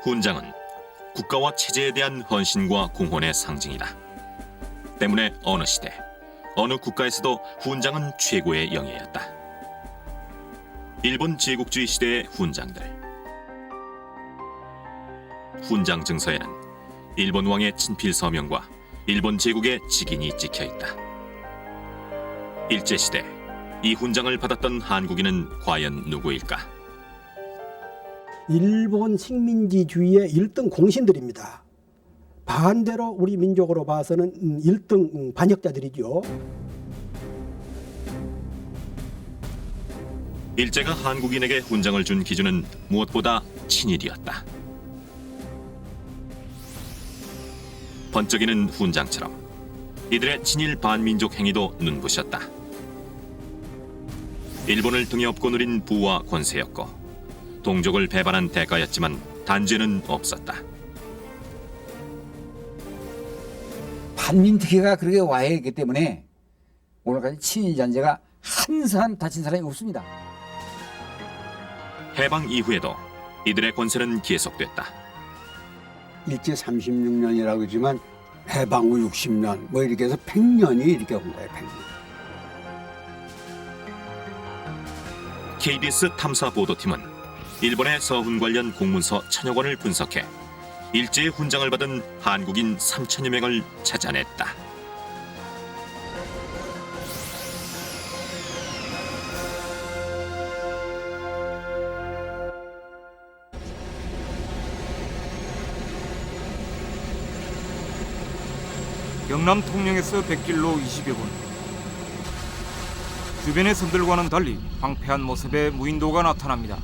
훈장은 국가와 체제에 대한 헌신과 공헌의 상징이다. 때문에 어느 시대, 어느 국가에서도 훈장은 최고의 영예였다. 일본 제국주의 시대의 훈장들. 훈장 증서에는 일본 왕의 친필 서명과 일본 제국의 직인이 찍혀 있다. 일제시대 이 훈장을 받았던 한국인은 과연 누구일까? 일본 식민지주의의 1등 공신들입니다. 반대로 우리 민족으로 봐서는 1등 반역자들이죠. 일제가 한국인에게 훈장을 준 기준은 무엇보다 친일이었다. 번쩍이는 훈장처럼 이들의 친일 반민족 행위도 눈부셨다. 일본을 등에 업고 누린 부와 권세였고 동족을 배반한 대가였지만 단죄는 없었다. 반민특위가 그렇게 와해했기 때문에 오늘까지 친일 잔재가 한 사람 다친 사람이 없습니다. 해방 이후에도 이들의 권세는 계속됐다. 일제 36년이라고 하지만 해방 후 60년 뭐 이렇게 해서 100년이 이렇게 온 거예요. 100년. KBS 탐사 보도팀은 일본의 서훈 관련 공문서 1000여 권을 분석해 일제의 훈장을 받은 한국인 3000여 명을 찾아냈다. 경남 통영에서 백길로 20여 분. 주변의 섬들과는 달리 황폐한 모습의 무인도가 나타납니다.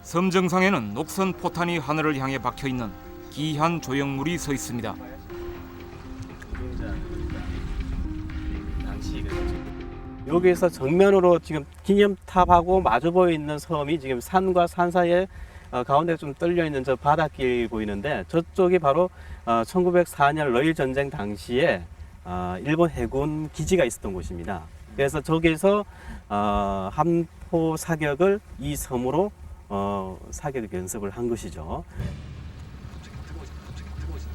섬 정상에는 녹선 포탄이 하늘을 향해 박혀있는 기이한 조형물이 서 있습니다. 여기에서 정면으로 지금 기념탑하고 마주 보여 있는 섬이 지금 산과 산 사이에 가운데 좀 떨려 있는 저 바닷길이 보이는데 저쪽이 바로 1904년 러일 전쟁 당시에 일본 해군 기지가 있었던 곳입니다. 그래서 저기서 함포 사격을 이 섬으로 사격 연습을 한 것이죠.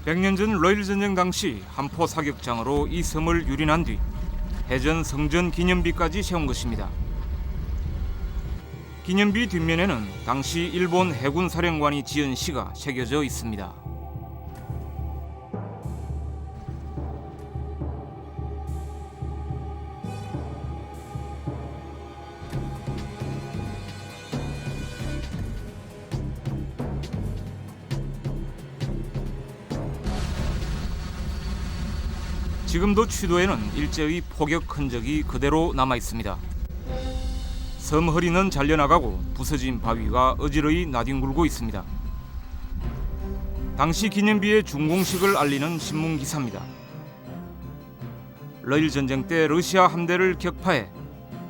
100년 전 러일 전쟁 당시 함포 사격장으로 이 섬을 유린한 뒤 해전 성전 기념비까지 세운 것입니다. 기념비 뒷면에는 당시 일본 해군 사령관이 지은 시가 새겨져 있습니다. 지금도 취도에는 일제의 포격 흔적이 그대로 남아 있습니다. 섬 허리는 잘려나가고 부서진 바위가 어지러이 나뒹굴고 있습니다. 당시 기념비의 준공식을 알리는 신문 기사입니다. 러일 전쟁 때 러시아 함대를 격파해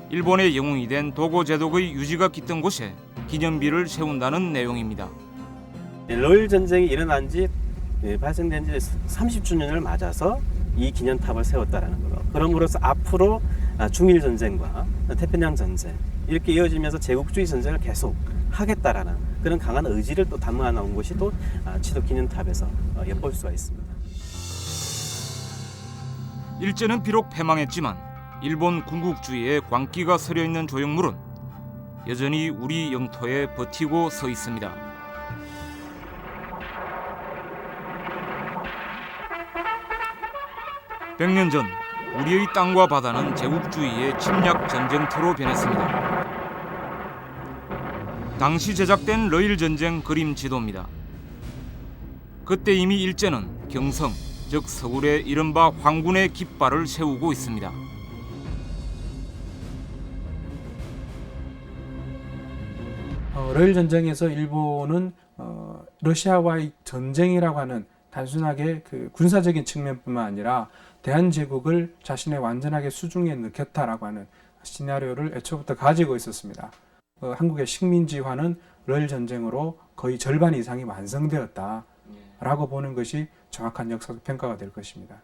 일본의 영웅이 된 도고 제독의 유지가 깃든 곳에 기념비를 세운다는 내용입니다. 러일 전쟁이 일어난 지 발생된 지 30주년을 맞아서 이 기념탑을 세웠다라는 거죠. 그럼으로써 앞으로 중일 전쟁과 태평양 전쟁 이렇게 이어지면서 제국주의 전쟁을 계속 하겠다라는 그런 강한 의지를 또 담아 놓은 것이 또 취도 기념탑에서 엿볼 수가 있습니다. 일제는 비록 패망했지만 일본 군국주의의 광기가 서려 있는 조형물은 여전히 우리 영토에 버티고 서 있습니다. (100년) 전 우리의 땅과 바다는 제국주의의 침략 전쟁터로 변했습니다. 당시 제작된 러일 전쟁 그림 지도입니다. 그때 이미 일제는 경성, 즉 서울에 이른바 황군의 깃발을 세우고 있습니다. 러일 전쟁에서 일본은 러시아와의 전쟁이라고 하는 단순하게 그 군사적인 측면뿐만 아니라 대한제국을 자신의 완전하게 수중에 넣겠다라고 하는 시나리오를 애초부터 가지고 있었습니다. 한국의 식민지화는 러일 전쟁으로 거의 절반 이상이 완성되었다라고 보는 것이 정확한 역사적 평가가 될 것입니다.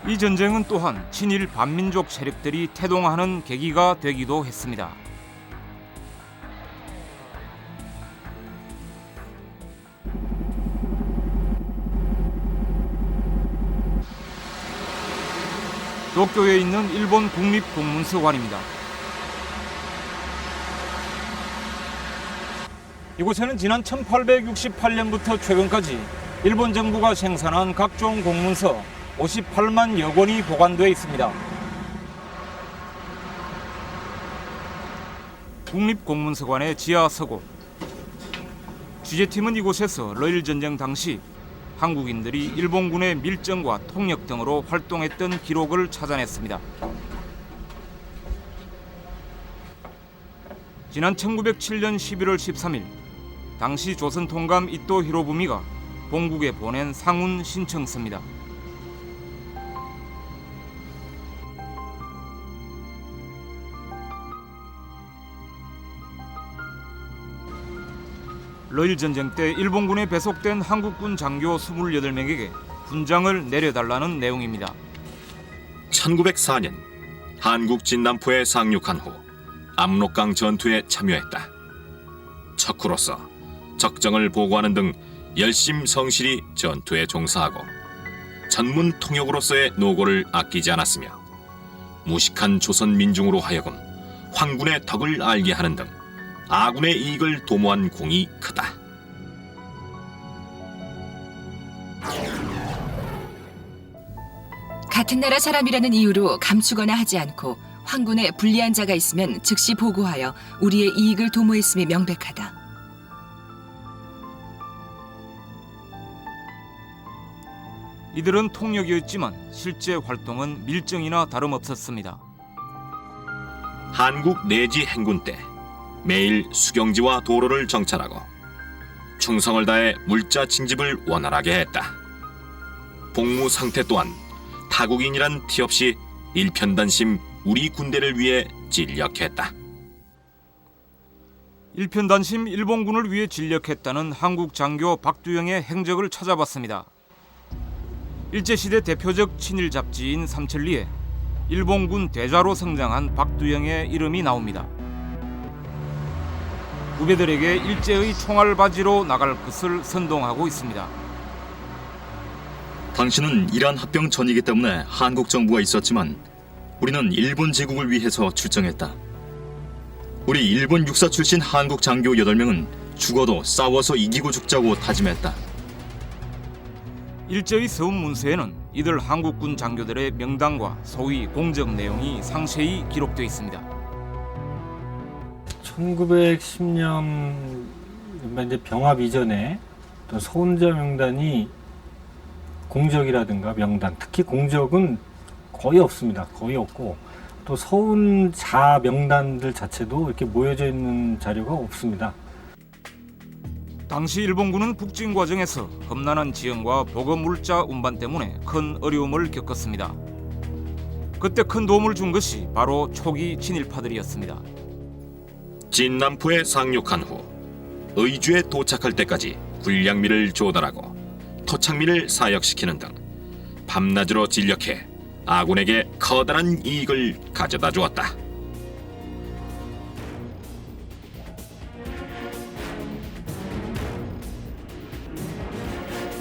이 전쟁은 또한 친일 반민족 세력들이 태동하는 계기가 되기도 했습니다. 도쿄에 있는 일본 국립공문서관입니다. 이곳에는 지난 1868년부터 최근까지 일본 정부가 생산한 각종 공문서 58만여 권이 보관되어 있습니다. 국립공문서관의 지하 서고. 취재팀은 이곳에서 러일 전쟁 당시 한국인들이 일본군의 밀정과 통역 등으로 활동했던 기록을 찾아냈습니다. 지난 1907년 11월 13일 당시 조선 통감 이토 히로부미가 본국에 보낸 상훈 신청서입니다. 러일 전쟁 때 일본군에 배속된 한국군 장교 28명에게 훈장을 내려달라는 내용입니다. 1904년 한국 진남포에 상륙한 후 압록강 전투에 참여했다. 척후로서 적정을 보고하는 등 열심 성실히 전투에 종사하고 전문 통역으로서의 노고를 아끼지 않았으며 무식한 조선 민중으로 하여금 황군의 덕을 알게 하는 등 아군의 이익을 도모한 공이 크다. 같은 나라 사람이라는 이유로 감추거나 하지 않고 황군에 불리한 자가 있으면 즉시 보고하여 우리의 이익을 도모했음이 명백하다. 이들은 통역이었지만 실제 활동은 밀정이나 다름없었습니다. 한국 내지 행군 때 매일 수경지와 도로를 정찰하고 충성을 다해 물자 징집을 원활하게 했다. 복무 상태 또한 타국인이란 티 없이 일편단심 우리 군대를 위해 진력했다. 일편단심 일본군을 위해 진력했다는 한국 장교 박두영의 행적을 찾아봤습니다. 일제시대 대표적 친일 잡지인 삼천리에 일본군 대좌로 성장한 박두영의 이름이 나옵니다. 후배들에게 일제의 총알바지로 나갈 것을 선동하고 있습니다. 당신은 이란 합병 전이기 때문에 한국 정부가 있었지만 우리는 일본 제국을 위해서 출정했다. 우리 일본 육사 출신 한국 장교 8명은 죽어도 싸워서 이기고 죽자고 다짐했다. 일제의 서운 문서에는 이들 한국군 장교들의 명단과 소위 공적 내용이 상세히 기록되어 있습니다. 1910년 이제 병합 이전에 또 서운자 명단이 공적이라든가 명단, 특히 공적은 거의 없습니다. 거의 없고 또 서운자 명단들 자체도 이렇게 모여져 있는 자료가 없습니다. 당시 일본군은 북진 과정에서 험난한 지형과 보급 물자 운반 때문에 큰 어려움을 겪었습니다. 그때 큰 도움을 준 것이 바로 초기 친일파들이었습니다. 진남포에 상륙한 후 의주에 도착할 때까지 군량미를 조달하고 토착민을 사역시키는 등 밤낮으로 진력해 아군에게 커다란 이익을 가져다 주었다.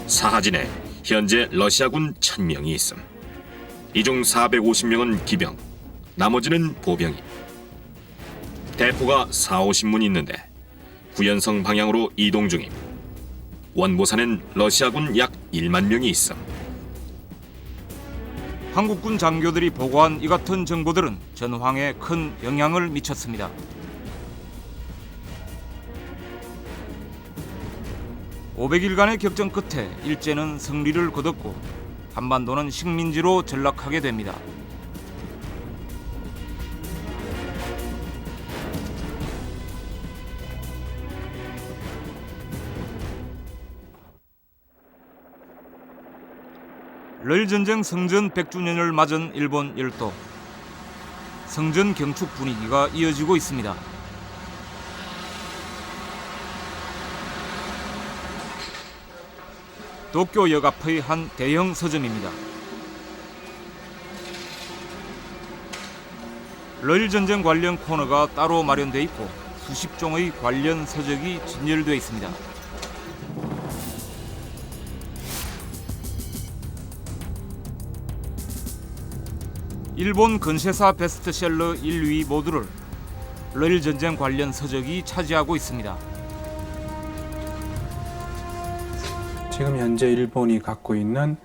사하진에 현재 러시아군 1000명이 있음. 이 중 450명은 기병, 나머지는 보병이. 대포가 40-50문 있는데 구연성 방향으로 이동 중임. 원보산엔 러시아군 약 1만 명이 있음. 한국군 장교들이 보고한 이 같은 정보들은 전황에 큰 영향을 미쳤습니다. (500일간의) 격전 끝에 일제는 승리를 거뒀고 한반도는 식민지로 전락하게 됩니다. 러일 전쟁 성전 100주년을 맞은 일본 열도. 성전 경축 분위기가 이어지고 있습니다. 도쿄역 앞의 한 대형 서점입니다. 러일 전쟁 관련 코너가 따로 마련돼 있고 수십 종의 관련 서적이 진열돼 있습니다. 일본 근세사 베스트셀러 1위 모두를 러일 전쟁 관련 서적이 차지하고 있습니다. 지금 현재 일본이 갖고 있는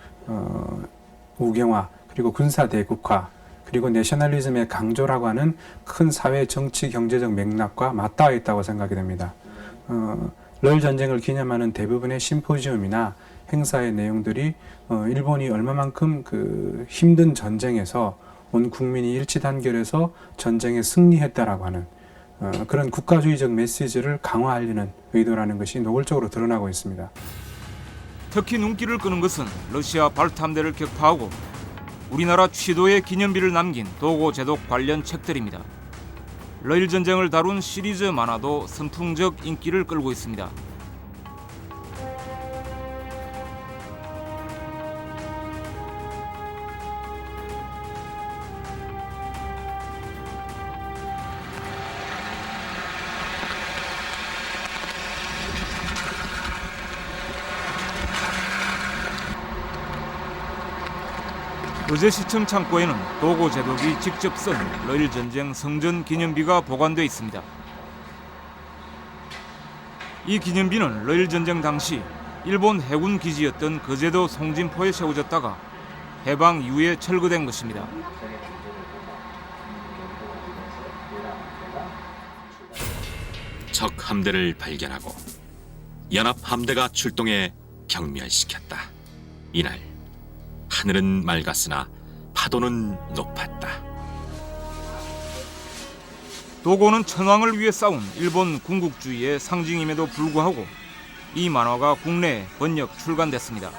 우경화, 그리고 군사 대국화, 그리고 내셔널리즘의 강조라고 하는 큰 사회, 정치, 경제적 맥락과 맞닿아 있다고 생각이 됩니다. 러일 전쟁을 기념하는 대부분의 심포지움이나 행사의 내용들이 일본이 얼마만큼 그 힘든 전쟁에서 온 국민이 일치 단결해서 전쟁에 승리했다라고 하는 그런 국가주의적 메시지를 강화하려는 의도라는 것이 노골적으로 드러나고 있습니다. 특히 눈길을 끄는 것은 러시아 발탐대를 격파하고 우리나라 취도의 기념비를 남긴 도고 제독 관련 책들입니다. 러일 전쟁을 다룬 시리즈 만화도 선풍적 인기를 끌고 있습니다. 의제시청 창고에는 도고 제독이 직접 쓴 러일 전쟁 성전 기념비가 보관돼 있습니다. 이 기념비는 러일 전쟁 당시 일본 해군 기지였던 거제도 송진포에 세워졌다가 해방 이후에 철거된 것입니다. 적 함대를 발견하고 연합 함대가 출동해 경멸시켰다. 이날 하늘은 맑았으나 파도는 높았다. 도고는 천황을 위해 싸운 일본 군국주의의 상징임에도 불구하고 이 만화가 국내에 번역 출간됐습니다.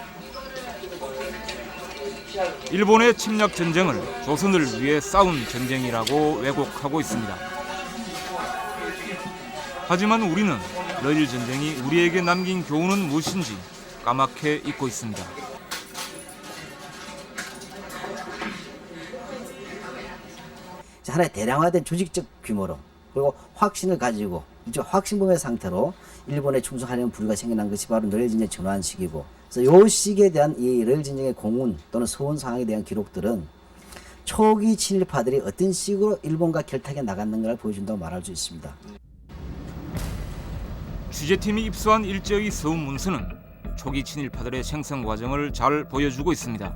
일본의 침략 전쟁을 조선을 위해 싸운 전쟁이라고 왜곡하고 있습니다. 하지만 우리는 러일 전쟁이 우리에게 남긴 교훈은 무엇인지 까맣게 잊고 있습니다. 하나의 대량화된 조직적 규모로 그리고 확신을 가지고 확신범의 상태로 일본에 충성하려는 부류가 생겨난 것이 바로 러일 전쟁 전환 시기고, 그래서 이 시기에 대한 이 러일 전쟁의 공운 또는 서운 상황에 대한 기록들은 초기 친일파들이 어떤 식으로 일본과 결탁해 나갔는가를 보여준다고 말할 수 있습니다. 취재팀이 입수한 일제의 서운 문서는 초기 친일파들의 생성 과정을 잘 보여주고 있습니다.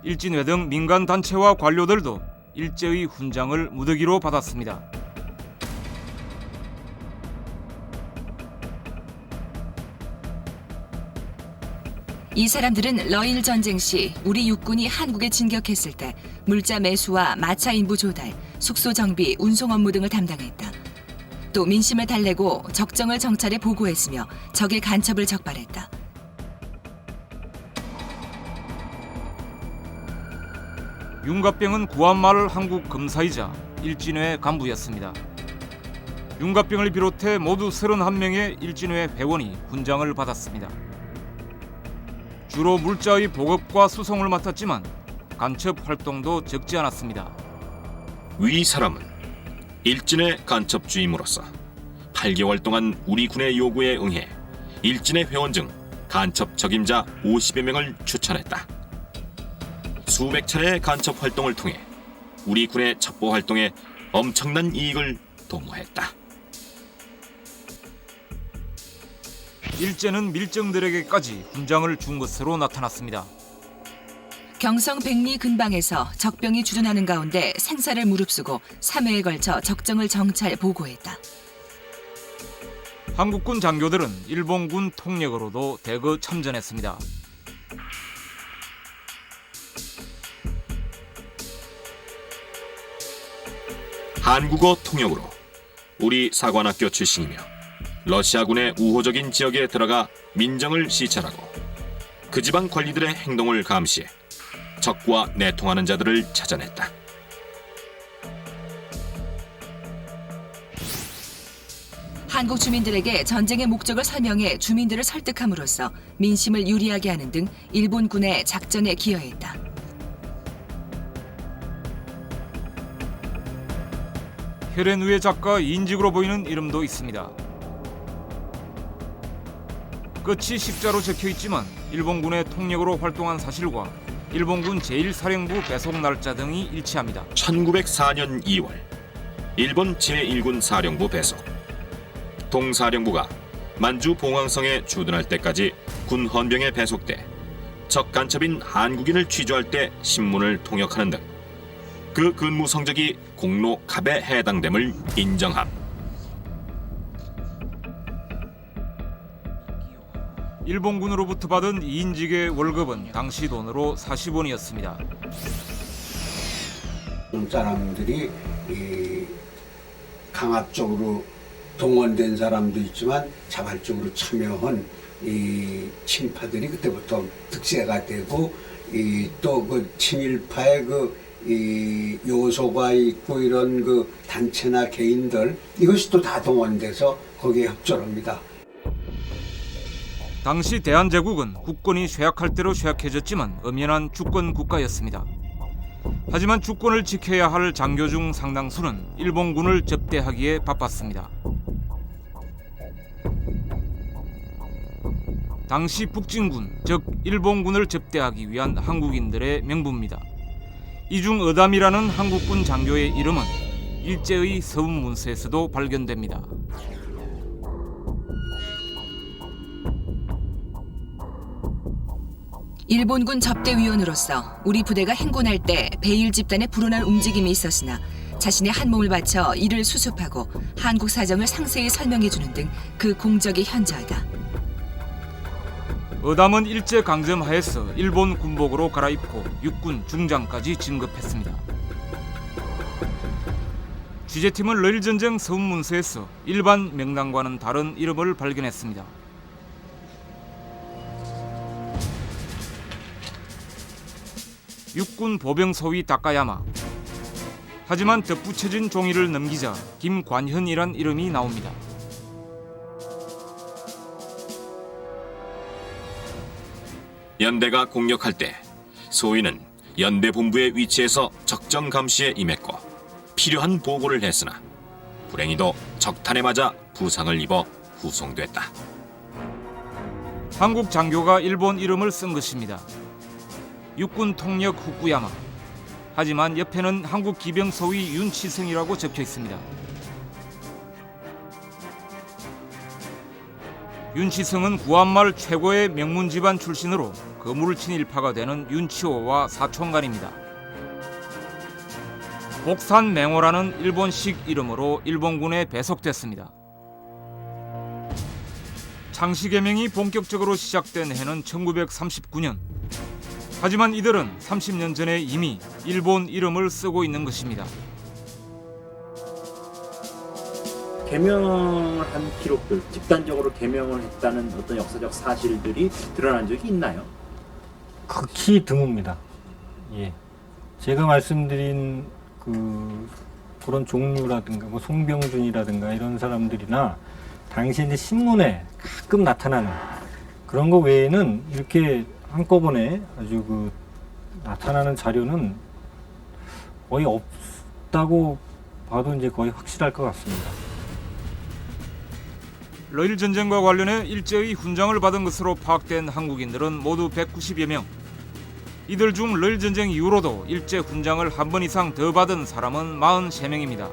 일진회 등 민간 단체와 관료들도 일제의 훈장을 무더기로 받았습니다. 이 사람들은 러일 전쟁 시 우리 육군이 한국에 진격했을 때 물자 매수와 마차 인부 조달, 숙소 정비, 운송 업무 등을 담당했다. 또 민심을 달래고 적정을 정찰에 보고했으며 적의 간첩을 적발했다. 윤갑병은 구한마을 한국 검사이자 일진회 간부였습니다. 윤갑병을 비롯해 모두 31명의 일진회 회원이 훈장을 받았습니다. 주로 물자의 보급과 수송을 맡았지만 간첩 활동도 적지 않았습니다. 위 사람은 일진의 간첩주임으로서 8개월 동안 우리 군의 요구에 응해 일진의 회원 중 간첩 적임자 50여 명을 추천했다. 수백 차례의 간첩 활동을 통해 우리 군의 첩보 활동에 엄청난 이익을 도모했다. 일제는 밀정들에게까지 훈장을 준 것으로 나타났습니다. 경성 백리 근방에서 적병이 주둔하는 가운데 생사를 무릅쓰고 3회에 걸쳐 적정을 정찰 보고했다. 한국군 장교들은 일본군 통역으로도 대거 참전했습니다. 한국어 통역으로 우리 사관학교 출신이며 러시아군의 우호적인 지역에 들어가 민정을 시찰하고 그 지방 관리들의 행동을 감시해 적과 내통하는 자들을 찾아냈다. 한국 주민들에게 전쟁의 목적을 설명해 주민들을 설득함으로써 민심을 유리하게 하는 등 일본군의 작전에 기여했다. 혈앤우의 작가 인직으로 보이는 이름도 있습니다. 끝이 십자로 적혀 있지만 일본군의 통역으로 활동한 사실과 일본군 제1사령부 배속 날짜 등이 일치합니다. 1904년 2월 일본 제1군 사령부 배속. 동사령부가 만주 봉황성에 주둔할 때까지 군 헌병에 배속돼 적 간첩인 한국인을 취조할 때 신문을 통역하는 등 그 근무 성적이 공로 갑에 해당됨을 인정함. 일본군으로부터 받은 이인직의 월급은 당시 돈으로 40원이었습니다. 사람들이 강압적으로 동원된 사람도 있지만 자발적으로 참여한 이 친파들이 그때부터 득세가 되고 또 그 친일파의 이 요소가 있고 이런 그 단체나 개인들 이것이 또 다 동원돼서 거기에 협조합니다. 당시 대한제국은 국권이 쇠약할 대로 쇠약해졌지만 엄연한 주권 국가였습니다. 하지만 주권을 지켜야 할 장교 중 상당수는 일본군을 접대하기에 바빴습니다. 당시 북진군, 즉 일본군을 접대하기 위한 한국인들의 명부입니다. 이중 어담이라는 한국군 장교의 이름은 일제의 서문 문서에서도 발견됩니다. 일본군 접대위원으로서 우리 부대가 행군할 때 배일 집단의 불온한 움직임이 있었으나 자신의 한 몸을 바쳐 이를 수습하고 한국 사정을 상세히 설명해주는 등 그 공적이 현저하다. 어담은 일제 강점 하에서 일본 군복으로 갈아입고 육군 중장까지 진급했습니다. 취재팀은 러일전쟁 서문문서에서 일반 명단과는 다른 이름을 발견했습니다. 육군 보병소위 다카야마. 하지만 덧붙여진 종이를 넘기자 김관현이란 이름이 나옵니다. 연대가 공격할 때 소위는 연대 본부의 위치에서 적정 감시에 임했고 필요한 보고를 했으나 불행히도 적탄에 맞아 부상을 입어 후송됐다. 한국 장교가 일본 이름을 쓴 것입니다. 육군 통역 후쿠야마. 하지만 옆에는 한국 기병 소위 윤치승이라고 적혀 있습니다. 윤치승은 구한말 최고의 명문 집안 출신으로 거물 친일파가 되는 윤치호와 사촌간입니다. 복산맹호라는 일본식 이름으로 일본군에 배속됐습니다. 창씨개명이 본격적으로 시작된 해는 1939년. 하지만 이들은 30년 전에 이미 일본 이름을 쓰고 있는 것입니다. 개명을 한 기록들, 집단적으로 개명을 했다는 어떤 역사적 사실들이 드러난 적이 있나요? 극히 드뭅니다. 예, 제가 말씀드린 그런 종류라든가 뭐 송병준이라든가 이런 사람들이나 당시 이제 신문에 가끔 나타나는 그런 거 외에는 이렇게 한꺼번에 아주 나타나는 자료는 거의 없다고 봐도 이제 거의 확실할 것 같습니다. 러일 전쟁과 관련해 일제의 훈장을 받은 것으로 파악된 한국인들은 모두 190여 명. 이들 중 러일 전쟁 이후로도 일제 훈장을 한 번 이상 더 받은 사람은 43명입니다.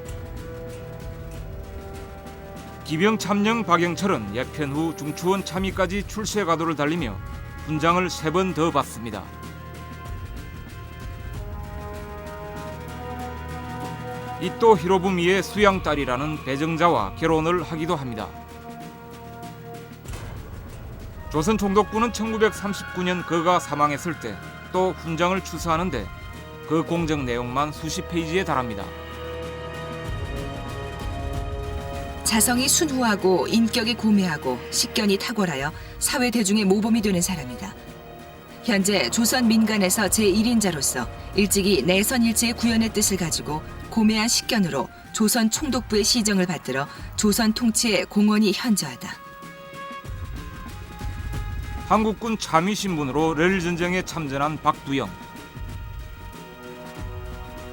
기병 참령 박영철은 예편 후 중추원 참의까지 출세 가도를 달리며 훈장을 3번 더 받습니다. 이또 히로부미의 수양딸이라는 배정자와 결혼을 하기도 합니다. 조선 총독부는 1939년 그가 사망했을 때 또 훈장을 추수하는데 그 공적 내용만 수십 페이지에 달합니다. 자성이 순후하고 인격이 고매하고 식견이 탁월하여 사회 대중의 모범이 되는 사람이다. 현재 조선 민간에서 제1인자로서 일찍이 내선일체의 구현의 뜻을 가지고 고매한 식견으로 조선 총독부의 시정을 받들어 조선 통치에 공헌이 현저하다. 한국군 참의신분으로 러일 전쟁에 참전한 박두영.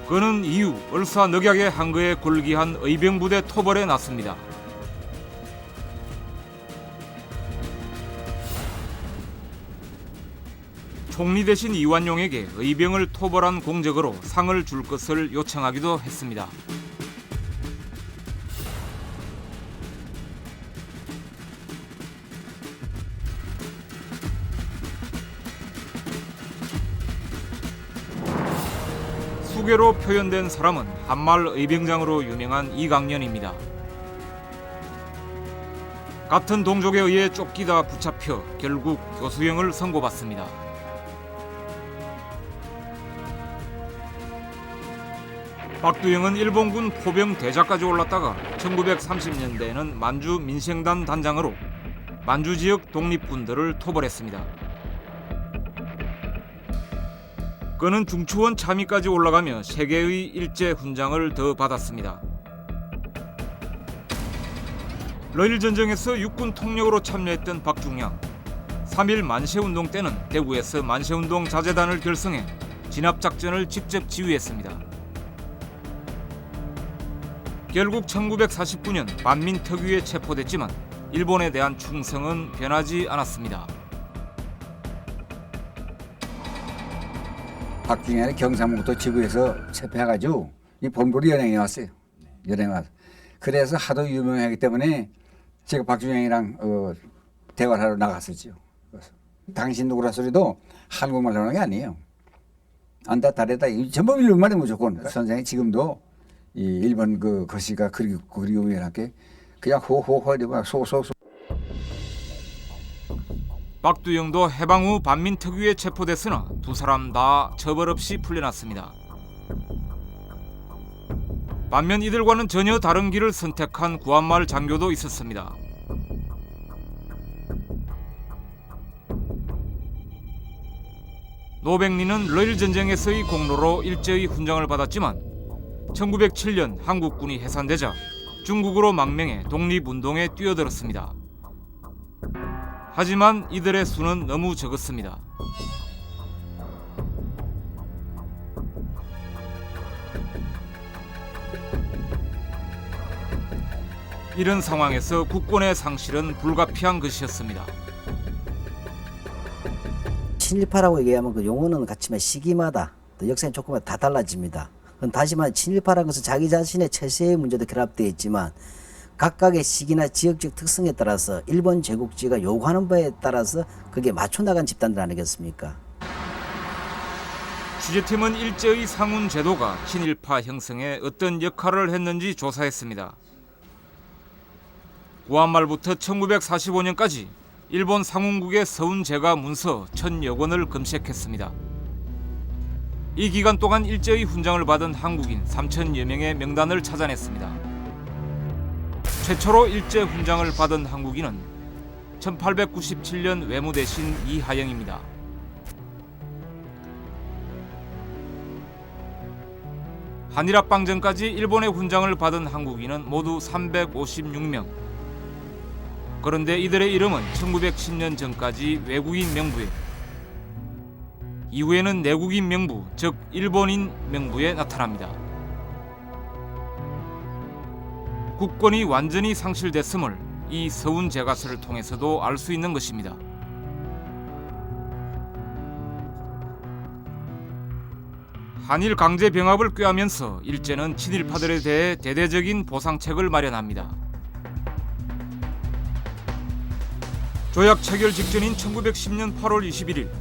그는 이후 을사늑약의 한거에 골기한 의병부대 토벌에 나섭니다. 총리 대신 이완용에게 의병을 토벌한 공적으로 상을 줄 것을 요청하기도 했습니다. 수괴로 표현된 사람은 한말 의병장으로 유명한 이강년입니다. 같은 동족에 의해 쫓기다 붙잡혀 결국 교수형을 선고받습니다. 박두영은 일본군 포병 대자까지 올랐다가 1930년대에는 만주 민생단 단장으로 만주 지역 독립군들을 토벌했습니다. 그는 중추원 참의까지 올라가며 3개의 일제 훈장을 더 받았습니다. 러일 전쟁에서 육군 통역으로 참여했던 박중양, 3.1 만세운동 때는 대구에서 만세운동 자재단을 결성해 진압작전을 직접 지휘했습니다. 결국 1949년 반민특위에 체포됐지만 일본에 대한 충성은 변하지 않았습니다. 박중현이 경상북도 지구에서 체포해가지고 이 본부로 연행해 왔어요. 연행해 와서. 그래서 하도 유명하기 때문에 제가 박중현이랑 대화를 하러 나갔었죠. 그래서 당신 누구라 소리도 한국말로 하는 게 아니에요. 안다 다르다 전부 일본말이 무조건. 선생이 지금도 이 일본 그 거시가 그리고 유명하게 그냥 호호호 이러고 소소소. 박두영도 해방 후 반민특위에 체포됐으나 두 사람 다 처벌 없이 풀려났습니다. 반면 이들과는 전혀 다른 길을 선택한 구한말 장교도 있었습니다. 노백리는 러일 전쟁에서의 공로로 일제의 훈장을 받았지만 1907년 한국군이 해산되자 중국으로 망명해 독립운동에 뛰어들었습니다. 하지만 이들의 수는 너무 적었습니다. 이런 상황에서 국권의 상실은 불가피한 것이었습니다. 친일파라고 얘기하면 그 용어는 같지만 시기마다 또 역사는 조금만 다 달라집니다. 그건 다시 말해 친일파라는 것은 자기 자신의 처세의 문제도 결합되어 있지만 각각의 시기나 지역적 특성에 따라서 일본 제국주의가 요구하는 바에 따라서 그게 맞춰 나간 집단들 아니겠습니까? 취재팀은 일제의 상훈 제도가 친일파 형성에 어떤 역할을 했는지 조사했습니다. 구한말부터 1945년까지 일본 상훈국의 서훈제가 문서 1000여 권을 검색했습니다. 이 기간 동안 일제의 훈장을 받은 한국인 3000여 명의 명단을 찾아냈습니다. 최초로 일제 훈장을 받은 한국인은 1897년 외무대신 이하영입니다. 한일합방전까지 일본의 훈장을 받은 한국인은 모두 356명. 그런데 이들의 이름은 1910년 전까지 외국인 명부에, 이후에는 내국인 명부, 즉 일본인 명부에 나타납니다. 국권이 완전히 상실됐음을 이 서훈 제가서를 통해서도 알 수 있는 것입니다. 한일 강제 병합을 꾀하면서 일제는 친일파들에 대해 대대적인 보상책을 마련합니다. 조약 체결 직전인 1910년 8월 21일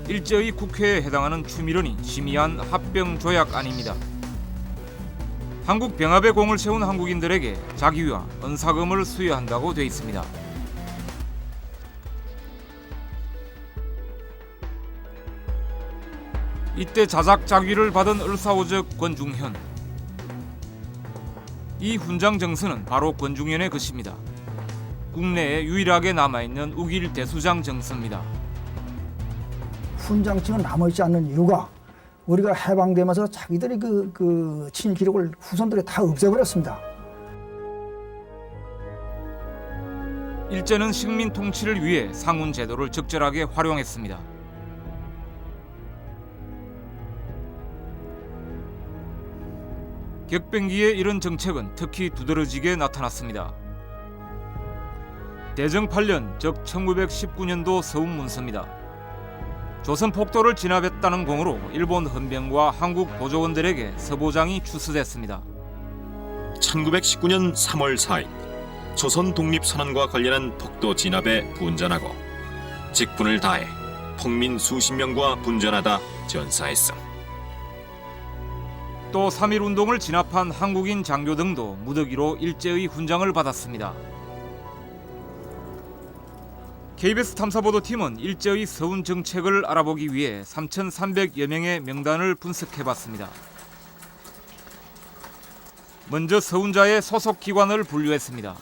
일제의 국회에 해당하는 추미련이 심의한 합병조약안입니다. 한국 병합의 공을 세운 한국인들에게 자기와 은사금을 수여한다고 돼 있습니다. 이때 자작자귀를 받은 을사오적 권중현. 이 훈장 정서는 바로 권중현의 것입니다. 국내에 유일하게 남아있는 우길 대수장 정서입니다. 훈장증은 남아있지 않는 이유가 우리가 해방되면서 자기들이 그 친일 기록을 후손들이 다 없애버렸습니다. 일제는 식민 통치를 위해 상훈 제도를 적절하게 활용했습니다. 격변기의 이런 정책은 특히 두드러지게 나타났습니다. 대정 8년, 즉 1919년도 서운 문서입니다. 조선 폭도를 진압했다는 공으로 일본 헌병과 한국 보조원들에게 서보장이 추수됐습니다. 1919년 3월 4일 조선 독립선언과 관련한 폭도 진압에 분전하고 직분을 다해 폭민 수십 명과 분전하다 전사했음. 또 3.1운동을 진압한 한국인 장교 등도 무더기로 일제의 훈장을 받았습니다. KBS 탐사보도팀은 일제의 서운 정책을 알아보기 위해 3,300여 명의 명단을 분석해봤습니다. 먼저 서운자의 소속 기관을 분류했습니다.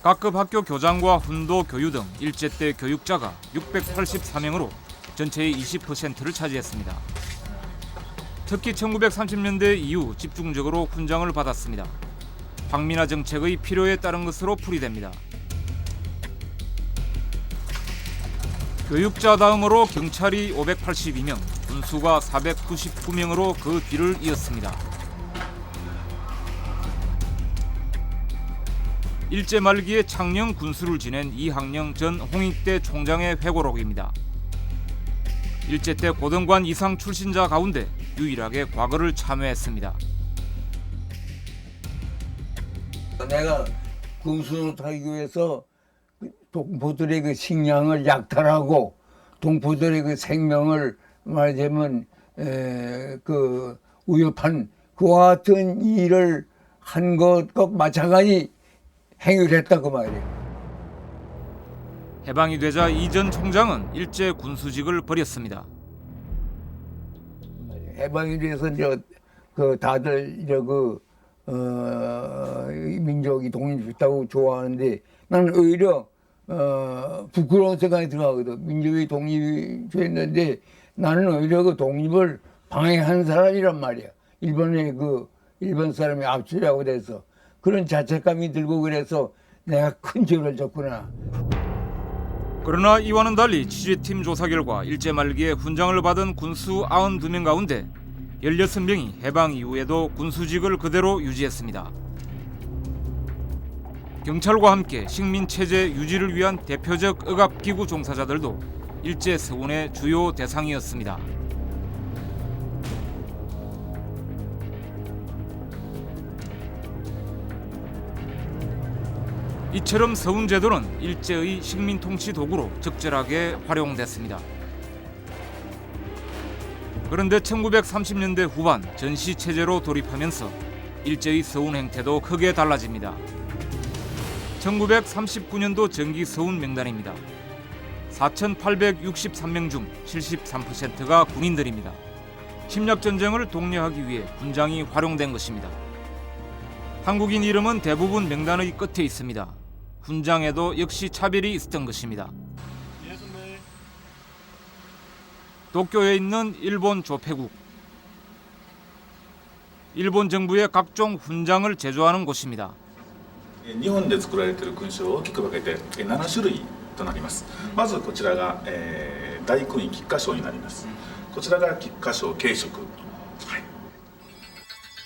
각급 학교 교장과 훈도 교유 등 일제 때 교육자가 684명으로 전체의 20%를 차지했습니다. 특히 1930년대 이후 집중적으로 훈장을 받았습니다. 황민화 정책의 필요에 따른 것으로 풀이됩니다. 교육자 다음으로 경찰이 582명, 군수가 499명으로 그 뒤를 이었습니다. 일제 말기에 창녕 군수를 지낸 이학령 전 홍익대 총장의 회고록입니다. 일제 때 고등관 이상 출신자 가운데 유일하게 과거를 참여했습니다. 내가 군수를 타기 위해서 동포들의 그 식량을 약탈하고 동포들의 그 생명을 말하자면 그 위협한 그와 같은 일을 한 것과 마찬가지 행위를 했다 그 말이에요. 해방이 되자 이 전 총장은 일제 군수직을 버렸습니다. 해방이 돼서 이제 그 다들 이제 민족이 독립했다고 좋아하는데 나는 오히려 부끄러운 생각이 들어가거든. 민족이 독립했는데 나는 오히려 그 독립을 방해한 사람이란 말이야. 일본 사람이 압수하고 돼서 그런 자책감이 들고 그래서 내가 큰 죄를 졌구나. 그러나 이와는 달리 취재팀 조사 결과 일제 말기에 훈장을 받은 군수 92명 가운데 16명이 해방 이후에도 군수직을 그대로 유지했습니다. 경찰과 함께 식민체제 유지를 위한 대표적 억압기구 종사자들도 일제 서운의 주요 대상이었습니다. 이처럼 서운제도는 일제의 식민통치 도구로 적절하게 활용됐습니다. 그런데 1930년대 후반 전시체제로 돌입하면서 일제의 서운 행태도 크게 달라집니다. 1939년도 정기 서운 명단입니다. 4,863명 중 73%가 군인들입니다. 침략전쟁을 독려하기 위해 군장이 활용된 것입니다. 한국인 이름은 대부분 명단의 끝에 있습니다. 훈장에도 역시 차별이 있었던 것입니다. 도쿄에 있는 일본 조폐국. 일본 정부의 각종 훈장을 제조하는 곳입니다. 日本で作られている勲章を大きく分けて7種類となります。まずこちらが、大勲位菊花章になります。こちらが菊花章軽色。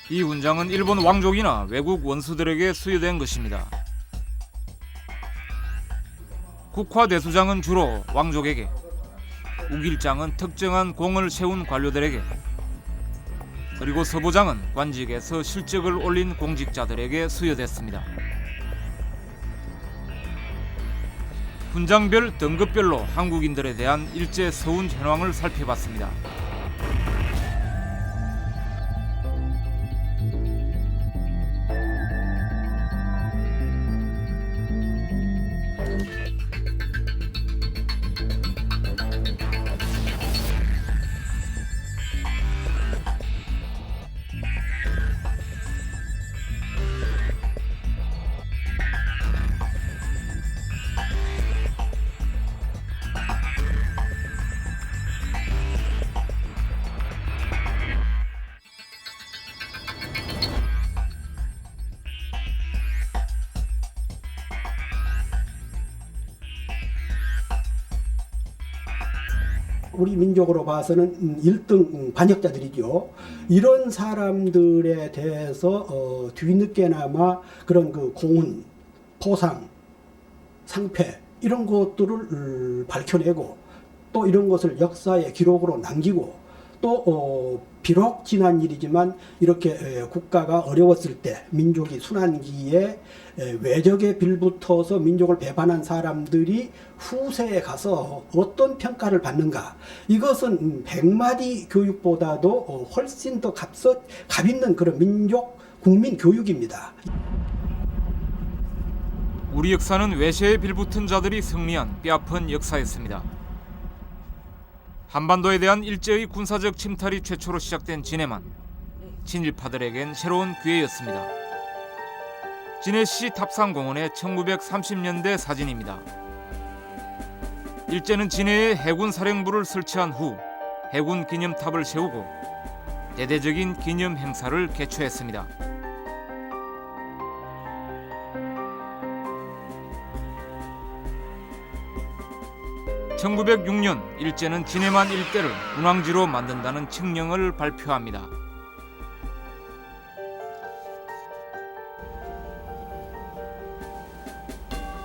이 훈장은 일본 왕족이나 외국 원수들에게 수여된 것입니다. 국화대수장은 주로 왕족에게, 우길장은 특정한 공을 세운 관료들에게, 그리고 서보장은 관직에서 실적을 올린 공직자들에게 수여됐습니다. 훈장별 등급별로 한국인들에 대한 일제 서운 현황을 살펴봤습니다. 우리 민족으로 봐서는 1등 반역자들이죠. 이런 사람들에 대해서 뒤늦게나마 그런 그 공훈, 포상, 상패 이런 것들을 밝혀내고 또 이런 것을 역사의 기록으로 남기고 또 비록 지난 일이지만 이렇게 국가가 어려웠을 때 민족이 순환기에 외적에 빌붙어서 민족을 배반한 사람들이 후세에 가서 어떤 평가를 받는가, 이것은 100마디 교육보다도 훨씬 더 값 있는 그런 민족 국민 교육입니다. 우리 역사는 외세에 빌붙은 자들이 승리한 뼈아픈 역사였습니다. 한반도에 대한 일제의 군사적 침탈이 최초로 시작된 진해만, 친일파들에겐 새로운 기회였습니다. 진해시 탑산공원의 1930년대 사진입니다. 일제는 진해에 해군 사령부를 설치한 후 해군 기념탑을 세우고 대대적인 기념 행사를 개최했습니다. (1906년) 일제는 진해만 일대를 군항지로 만든다는 칙령을 발표합니다.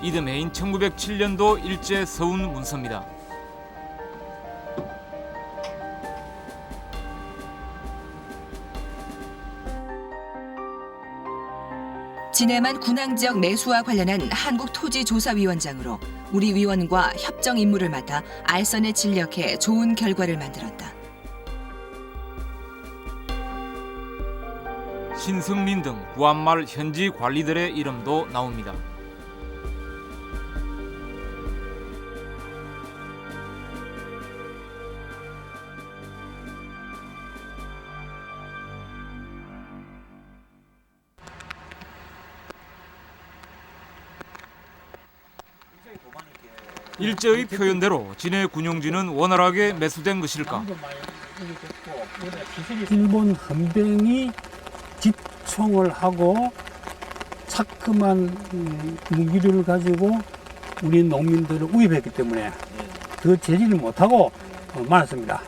이듬해인 1907년도 일제 서운 문서입니다. 진해만 군항지역 매수와 관련한 한국토지조사위원장으로 우리 위원과 협정 임무를 맡아 알선에 진력해 좋은 결과를 만들었다. 신승민 등 구한말 현지 관리들의 이름도 나옵니다. 일제의 표현대로 진해 군용지는 원활하게 매수된 것일까? 일본 헌병이 집총을 하고 자그만 무기를 가지고 우리 농민들을 우입했기 때문에 그 제지를 못하고 말았습니다.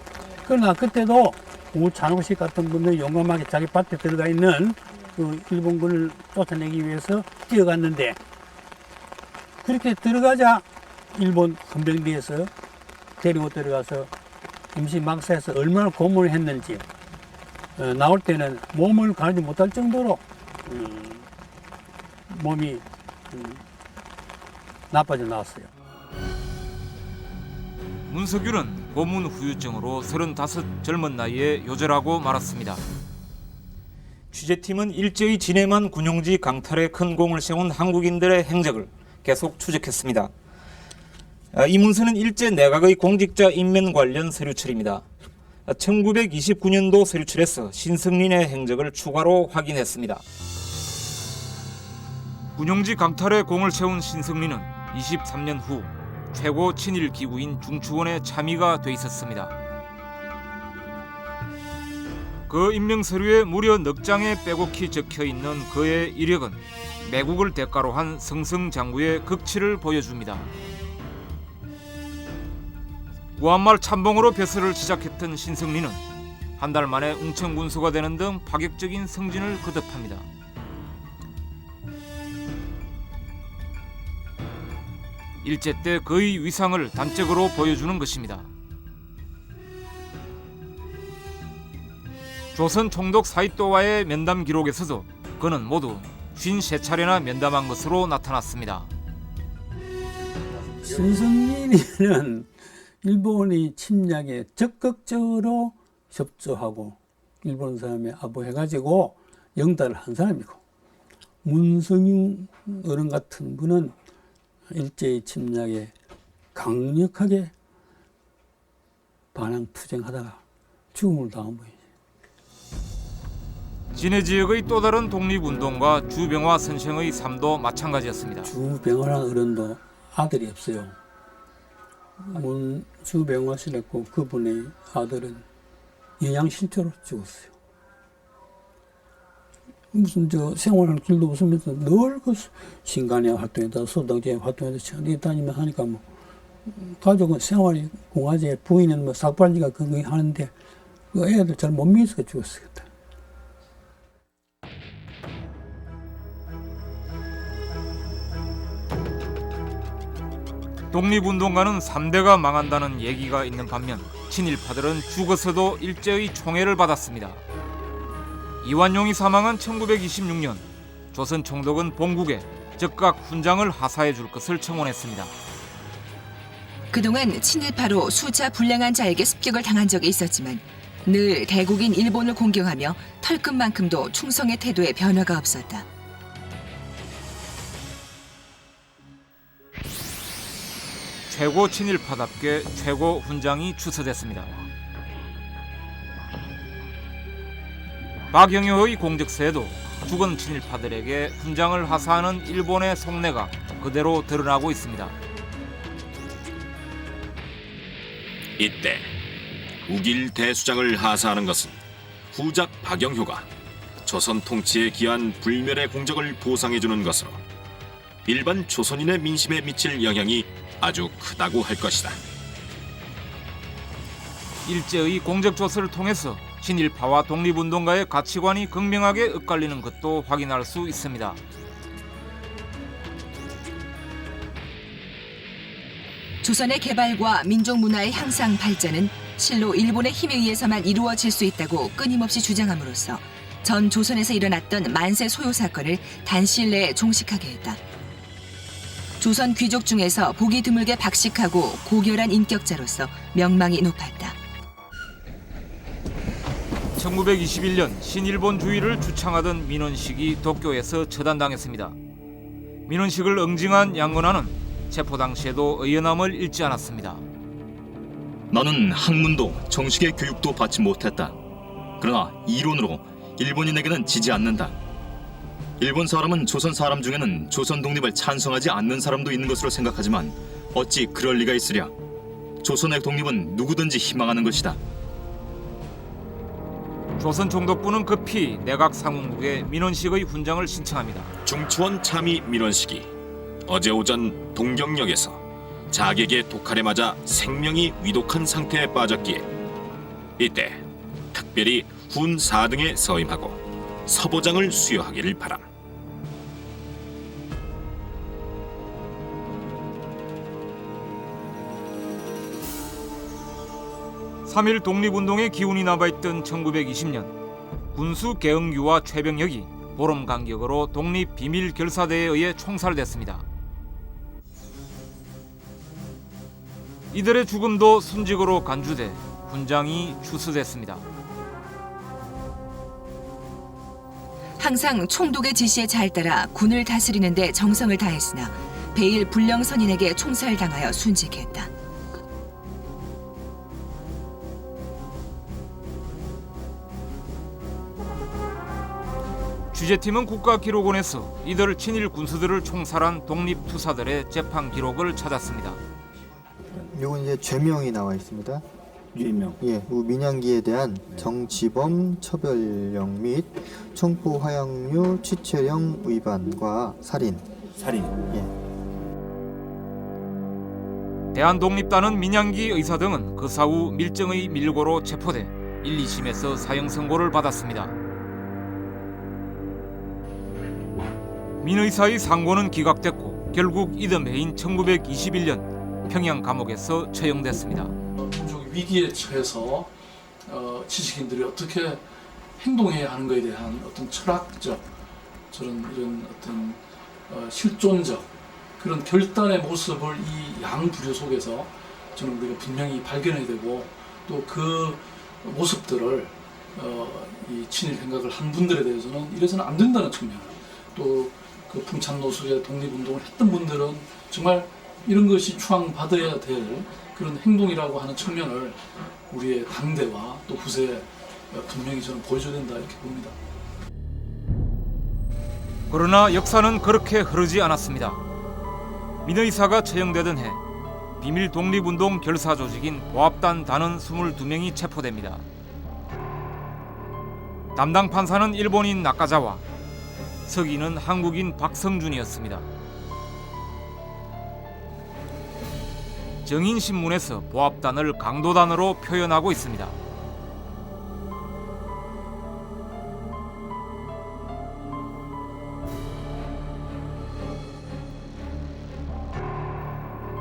그러나 그때도 우찬옥식 같은 분들 용감하게 자기 밭에 들어가 있는 그 일본군을 쫓아내기 위해서 뛰어갔는데, 그렇게 들어가자 일본 헌병대에서 데리고 들어가서 임시 막사에서 얼마나 고문을 했는지, 나올 때는 몸을 가르지 못할 정도로 몸이 나빠져 나왔어요. 문석유는 고문 후유증으로 35 젊은 나이에 요절하고 말았습니다. 취재팀은 일제의 진해만 군용지 강탈에 큰 공을 세운 한국인들의 행적을 계속 추적했습니다. 이 문서는 일제 내각의 공직자 임명 관련 서류철입니다. 1929년도 서류철에서 신승린의 행적을 추가로 확인했습니다. 군용지 강탈에 공을 세운 신승린은 23년 후 최고 친일 기구인 중추원에 참의가 돼 있었습니다. 그 임명 서류에 무려 넉 장에 빼곡히 적혀 있는 그의 이력은 매국을 대가로 한 성성장구의 극치를 보여줍니다. 구한말 참봉으로 벼슬을 시작했던 신승린은 한 달 만에 웅천군수가 되는 등 파격적인 승진을 거듭합니다. 일제 때 그의 위상을 단적으로 보여주는 것입니다. 조선 총독 사이또와의 면담 기록에서도 그는 모두 53차례나 면담한 것으로 나타났습니다. 신승린이는 일본의 침략에 적극적으로 협조하고 일본 사람에 아부해가지고 영달을 한 사람이고, 문성유 어른 같은 분은 일제의 침략에 강력하게 반항 투쟁하다가 죽음을 당한 분이죠. 진해 지역의 또 다른 독립운동가 주병화 선생의 삶도 마찬가지였습니다. 주병화라는 어른도 아들이 없어요. 주병화 씨랬고 그분의 아들은 영양실조로 죽었어요. 무슨 생활할 길도 없으면서 늘 그 신간의 활동에다 소당제 활동에다 다니면 하니까 뭐 가족은 생활이 공화제, 부인은 뭐 삭발지가 그거 하는데 그 애들 잘 못 믿어서 죽었어요. 독립운동가는 3대가 망한다는 얘기가 있는 반면 친일파들은 죽어서도 일제의 총애를 받았습니다. 이완용이 사망한 1926년 조선 총독은 본국에 즉각 훈장을 하사해 줄 것을 청원했습니다. 그동안 친일파로 수차 불량한 자에게 습격을 당한 적이 있었지만 늘 대국인 일본을 공경하며 털끝만큼도 충성의 태도에 변화가 없었다. 최고 친일파답게 최고 훈장이 추서됐습니다. 박영효의 공적서에도 죽은 친일파들에게 훈장을 하사하는 일본의 속내가 그대로 드러나고 있습니다. 이때 우길 대수장을 하사하는 것은 후작 박영효가 조선 통치에 기한 불멸의 공적을 보상해주는 것으로 일반 조선인의 민심에 미칠 영향이 아주 크다고 할 것이다. 일제의 공적조서를 통해서 친일파와 독립운동가의 가치관이 극명하게 엇갈리는 것도 확인할 수 있습니다. 조선의 개발과 민족 문화의 향상 발전은 실로 일본의 힘에 의해서만 이루어질 수 있다고 끊임없이 주장함으로써 전 조선에서 일어났던 만세 소요 사건을 단시일 내에 종식하게 했다. 조선 귀족 중에서 보기 드물게 박식하고 고결한 인격자로서 명망이 높았다. 1921년 신일본주의를 주창하던 민원식이 도쿄에서 처단당했습니다. 민원식을 응징한 양건화는 체포 당시에도 의연함을 잃지 않았습니다. 나는 학문도 정식의 교육도 받지 못했다. 그러나 이론으로 일본인에게는 지지 않는다. 일본 사람은 조선 사람 중에는 조선 독립을 찬성하지 않는 사람도 있는 것으로 생각하지만 어찌 그럴 리가 있으랴. 조선의 독립은 누구든지 희망하는 것이다. 조선 총독부는 급히 내각 상원국에 민원식의 훈장을 신청합니다. 중추원 참의 민원식이 어제 오전 동경역에서 자객의 독칼에 맞아 생명이 위독한 상태에 빠졌기에 이때 특별히 군 4등에 서임하고 서보장을 수여하기를 바람. 3.1 독립운동의 기운이 남아있던 1920년 군수 개응규와 최병혁이 보름 간격으로 독립 비밀 결사대에 의해 총살됐습니다. 이들의 죽음도 순직으로 간주돼 훈장이 추수됐습니다. 항상 총독의 지시에 잘 따라 군을 다스리는 데 정성을 다했으나 베일 불령 선인에게 총살당하여 순직했다. 취재팀은 국가기록원에서 이들 친일 군수들을 총살한 독립투사들의 재판 기록을 찾았습니다. 이건 이제 죄명이 나와 있습니다. 죄명. 예, 민양기에 대한 정치범 처벌령 및 청포 화양류 취체령 위반과 살인. 예. 대한독립단은 민양기 의사 등은 그 사후 밀정의 밀고로 체포돼 1, 2심에서 사형 선고를 받았습니다. 민 의사의 상고는 기각됐고 결국 이듬 해인 1921년 평양 감옥에서 처형됐습니다. 민족이 위기에 처해서 지식인들이 어떻게 행동해야 하는 것에 대한 어떤 철학적 이런 어떤 실존적 그런 결단의 모습을 이 양부류 속에서 저는 우리가 분명히 발견해야 되고 또 그 모습들을 이 친일 생각을 한 분들에 대해서는 이래서는 안 된다는 측면, 또 그 풍찬노숙의 독립운동을 했던 분들은 정말 이런 것이 추앙받아야 될 그런 행동이라고 하는 측면을 우리의 당대와 또 후세에 분명히 저는 보여줘야 된다 이렇게 봅니다. 그러나 역사는 그렇게 흐르지 않았습니다. 민 의사가 처형되던 해 비밀 독립운동 결사 조직인 보합단 단원 22명이 체포됩니다. 담당 판사는 일본인 나카자와 서기는 한국인 박성준이었습니다. 정인신문에서 보합단을 강도단으로 표현하고 있습니다.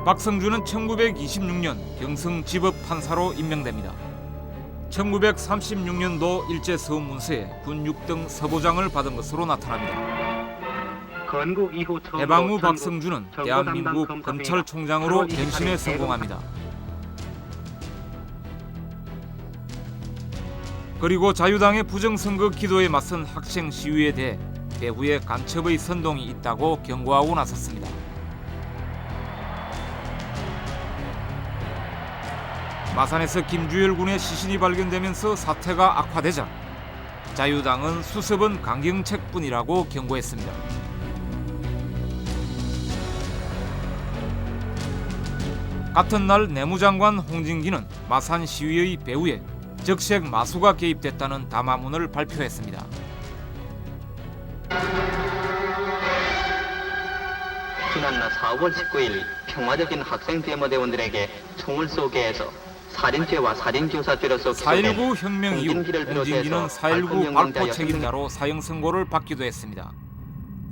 박성준은 1926년 경성 지법판사로 임명됩니다. 1936년도 일제서훈 문서에 군 6등 서보장을 받은 것으로 나타납니다. 해방 후 박성준은 대한민국 검찰총장으로 변신에 성공합니다. 그리고 자유당의 부정선거 기도에 맞선 학생 시위에 대해 배후에 간첩의 선동이 있다고 경고하고 나섰습니다. 마산에서 김주열 군의 시신이 발견되면서 사태가 악화되자 자유당은 수습은 강경책뿐이라고 경고했습니다. 같은 날 내무장관 홍진기는 마산 시위의 배후에 적색 마수가 개입됐다는 담화문을 발표했습니다. 지난날 4월 19일 평화적인 학생 데모대원들에게 총을 쏘게 해서 살인죄와 살인교사죄로서 4.19 혁명 이후 홍진기는 4.19 발포 책임자로 사형 선고를 받기도 했습니다.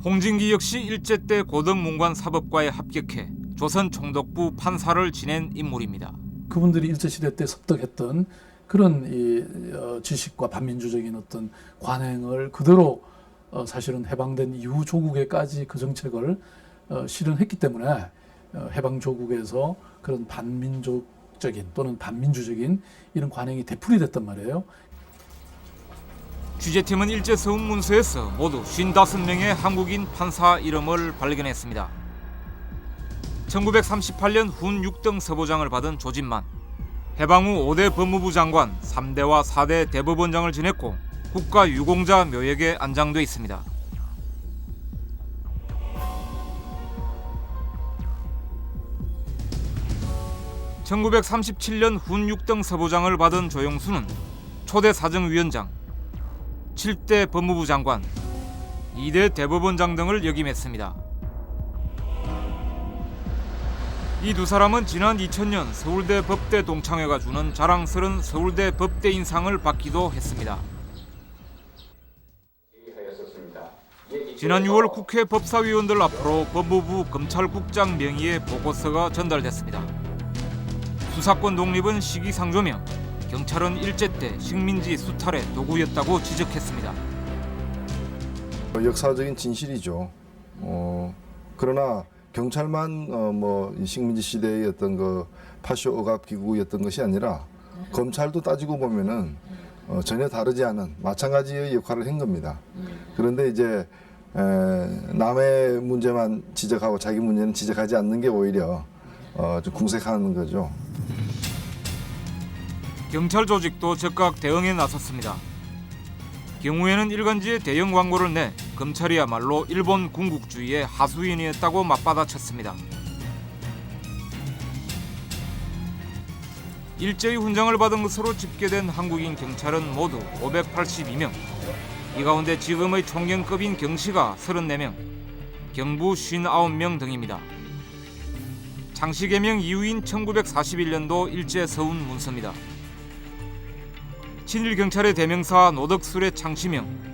홍진기 역시 일제 때 고등문관 사법과에 합격해 조선 총독부 판사를 지낸 인물입니다. 그분들이 일제시대 때 습득했던 그런 지식과 반민주적인 어떤 관행을 그대로 사실은 해방된 이후 조국에까지 그 정책을 실현했기 때문에 해방 조국에서 그런 반민족적인 또는 반민주적인 이런 관행이 되풀이됐단 말이에요. 취재팀은 일제서훈 문서에서 모두 55명의 한국인 판사 이름을 발견했습니다. 1938년 훈 6등 서보장을 받은 조진만, 해방 후 5대 법무부 장관, 3대와 4대 대법원장을 지냈고 국가유공자 묘역에 안장돼 있습니다. (1937년) 훈 6등 서보장을 받은 조영수는 초대 사정위원장, 7대 법무부 장관, 2대 대법원장 등을 역임했습니다. 이 두 사람은 지난 2000년 서울대 법대 동창회가 주는 자랑스런 서울대 법대인상을 받기도 했습니다. 지난 6월 국회 법사위원들 앞으로 법무부 검찰국장 명의의 보고서가 전달됐습니다. 수사권 독립은 시기상조며 경찰은 일제 때 식민지 수탈의 도구였다고 지적했습니다. 역사적인 진실이죠. 그러나 경찰만 식민지 시대의 어떤 그 파쇼 억압 기구였던 것이 아니라 검찰도 따지고 보면은 전혀 다르지 않은 마찬가지의 역할을 한 겁니다. 그런데 이제 남의 문제만 지적하고 자기 문제는 지적하지 않는 게 오히려 좀 궁색하는 거죠. 경찰 조직도 즉각 대응에 나섰습니다. 경우에는 일간지에 대형 광고를 내 검찰이야말로 일본 군국주의의 하수인이었다고 맞받아쳤습니다. 일제히 훈장을 받은 것으로 집계된 한국인 경찰은 모두 582명. 이 가운데 지금의 총경급인 경시가 34명, 경부 59명 등입니다. 장시 개명 이후인 1941년도 일제서훈 문서입니다. 친일 경찰의 대명사 노덕술의 창시명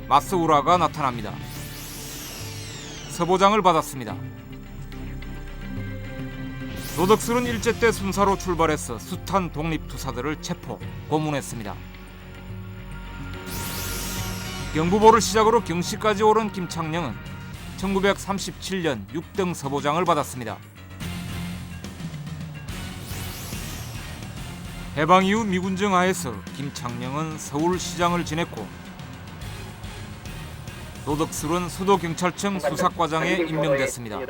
마스우라가 나타납니다. 서보장을 받았습니다. 노덕술은 일제 때 순사로 출발해서 숱한 독립투사들을 체포, 고문했습니다. 경부보를 시작으로 경시까지 오른 김창녕은 1937년 6등 서보장을 받았습니다. 해방 이후 미군정 하에서 김창녕은 서울시장을 지냈고 노덕술은 수도경찰청 수사과장에 임명됐습니다.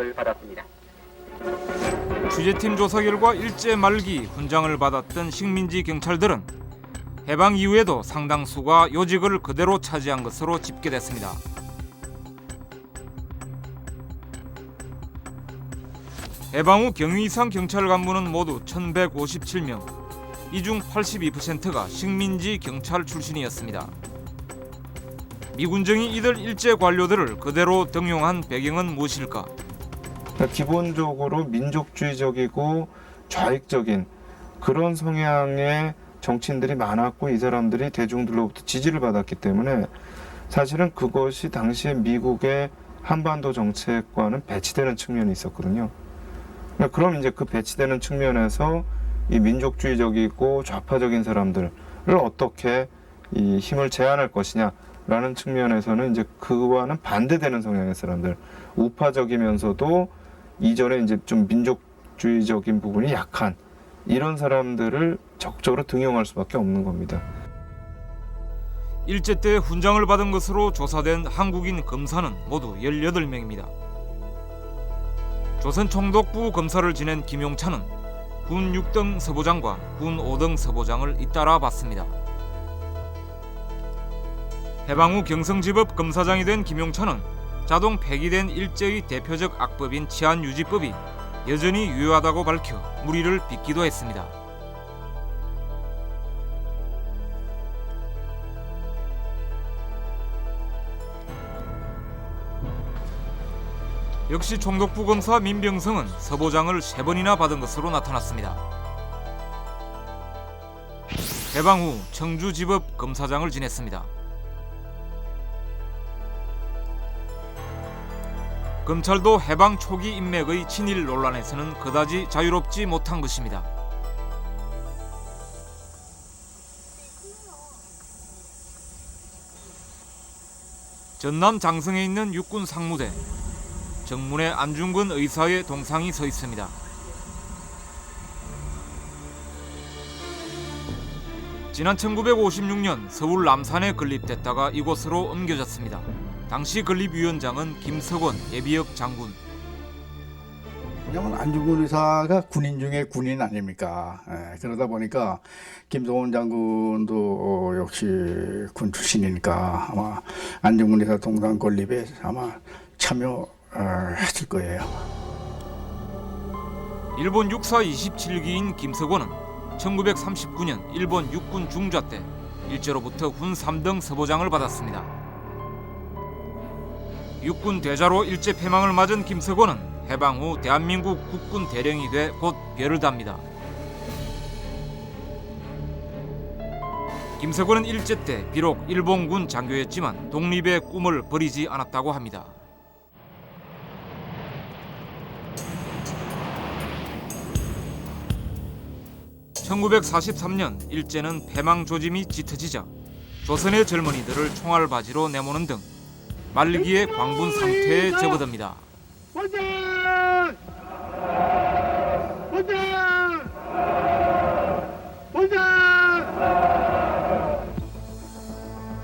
취재팀 조사 결과 일제 말기 훈장을 받았던 식민지 경찰들은 해방 이후에도 상당수가 요직을 그대로 차지한 것으로 집계됐습니다. 해방 후 경위 이상 경찰 간부는 모두 1157명, 이 중 82%가 식민지 경찰 출신이었습니다. 미군정이 이들 일제 관료들을 그대로 등용한 배경은 무엇일까? 기본적으로 민족주의적이고 좌익적인 그런 성향의 정치인들이 많았고 이 사람들이 대중들로부터 지지를 받았기 때문에 사실은 그것이 당시에 미국의 한반도 정책과는 배치되는 측면이 있었거든요. 그럼 이제 그 배치되는 측면에서 이 민족주의적이고 좌파적인 사람들을 어떻게 이 힘을 제한할 것이냐라는 측면에서는 이제 그와는 반대되는 성향의 사람들, 우파적이면서도 이전에 이제 좀 민족주의적인 부분이 약한 이런 사람들을 적극적으로 등용할 수밖에 없는 겁니다. 일제 때 훈장을 받은 것으로 조사된 한국인 검사는 모두 18명입니다. 조선 총독부 검사를 지낸 김용찬은 군 6등 서보장과 군 5등 서보장을 잇따라 받습니다. 해방 후 경성지법 검사장이 된 김용찬은 자동 폐기된 일제의 대표적 악법인 치안유지법이 여전히 유효하다고 밝혀 물의를 빚기도 했습니다. 역시 총독부 검사 민병성은 서보장을 3번이나 받은 것으로 나타났습니다. 해방 후 청주지법 검사장을 지냈습니다. 검찰도 해방 초기 인맥의 친일 논란에서는 그다지 자유롭지 못한 것입니다. 전남 장성에 있는 육군 상무대. 정문에 안중근 의사의 동상이 서 있습니다. 지난 1956년 서울 남산에 건립됐다가 이곳으로 옮겨졌습니다. 당시 건립위원장은 김석원 예비역 장군. 왜냐면 안중근 의사가 군인 중에 군인 아닙니까? 그러다 보니까 김석원 장군도 역시 군 출신이니까 아마 안중근 의사 동상 건립에 아마 참여했을 거예요. 일본 육사 27기인 김석원은 1939년 일본 육군 중좌 때 일제로부터 군 3등 서보장을 받았습니다. 육군 대자로 일제 패망을 맞은 김석원은 해방 후 대한민국 국군 대령이 돼 곧 별을 답니다. 김석원은 일제 때 비록 일본군 장교였지만 독립의 꿈을 버리지 않았다고 합니다. (1943년) 일제는 패망 조짐이 짙어지자 조선의 젊은이들을 총알바지로 내모는 등 말기의 광분 상태에 접어듭니다.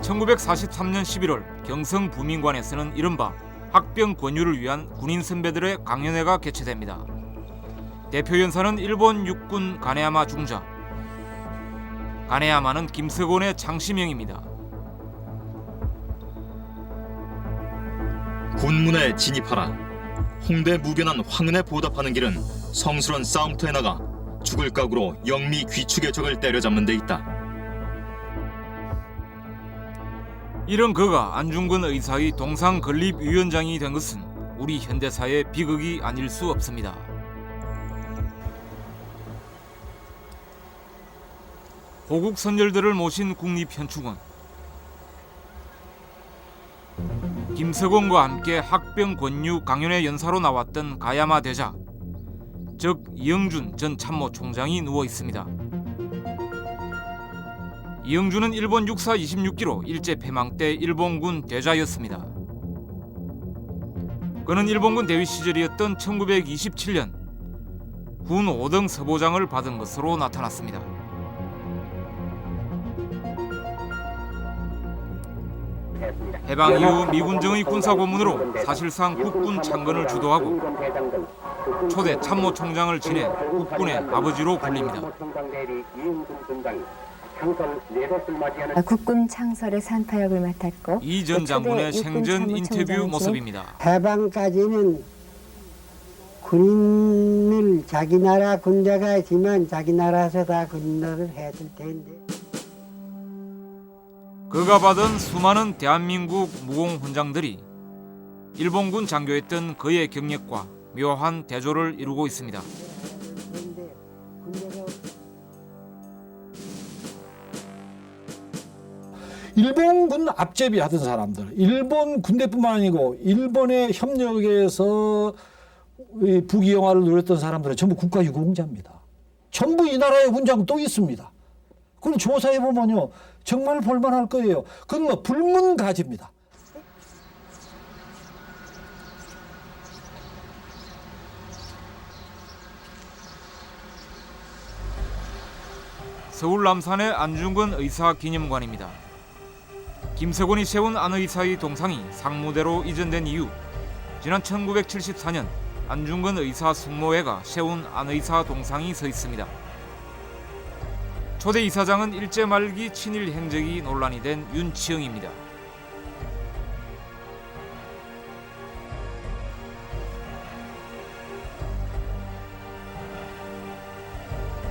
1943년 11월 경성 부민관에서는 이른바 학병 권유를 위한 군인 선배들의 강연회가 개최됩니다. 대표 연사는 일본 육군 가네야마 중자. 가네야마는 김석원의 창시명입니다. 군문에 진입하라. 홍대 무변한 황은에 보답하는 길은 성스런 싸움터에 나가 죽을 각오로 영미 귀축의 적을 때려잡는 데 있다. 이런 그가 안중근 의사의 동상 건립위원장이 된 것은 우리 현대사의 비극이 아닐 수 없습니다. 고국 선열들을 모신 국립현충원. 김석원과 함께 학병 권유 강연회 연사로 나왔던 가야마 대자, 즉 이영준 전 참모총장이 누워 있습니다. 이영준은 일본 육사 26기로 일제 패망 때 일본군 대자였습니다. 그는 일본군 대위 시절이었던 1927년 군 5등 서보장을 받은 것으로 나타났습니다. 해방 이후 미군정의 군사고문으로 사실상 국군 창건을 주도하고 초대 참모총장을 지내 국군의 아버지로 불립니다. 국군 창설의 산파역을 맡았고 이 전 장군의 생전 인터뷰 모습입니다. 해방까지는 군인을 자기 나라 군대가 있지만 자기 나라에서 다 군인을 해줄 텐데. 그가 받은 수많은 대한민국 무공훈장들이 일본군 장교였던 그의 경력과 묘한 대조를 이루고 있습니다. 일본군 앞제비 하던 사람들, 일본 군대뿐만 아니고 일본의 협력에서 부귀영화를 누렸던 사람들은 전부 국가유공자입니다. 전부 이 나라에 훈장 또 있습니다. 그럼 조사해 보면요, 정말 볼만할 거예요. 그건 뭐 불문가지입니다. 서울 남산의 안중근 의사 기념관입니다. 김석원이 세운 안 의사의 동상이 상무대로 이전된 이후 지난 1974년 안중근 의사 숙모회가 세운 안 의사 동상이 서 있습니다. 초대 이사장은 일제 말기 친일 행적이 논란이 된 윤치영입니다.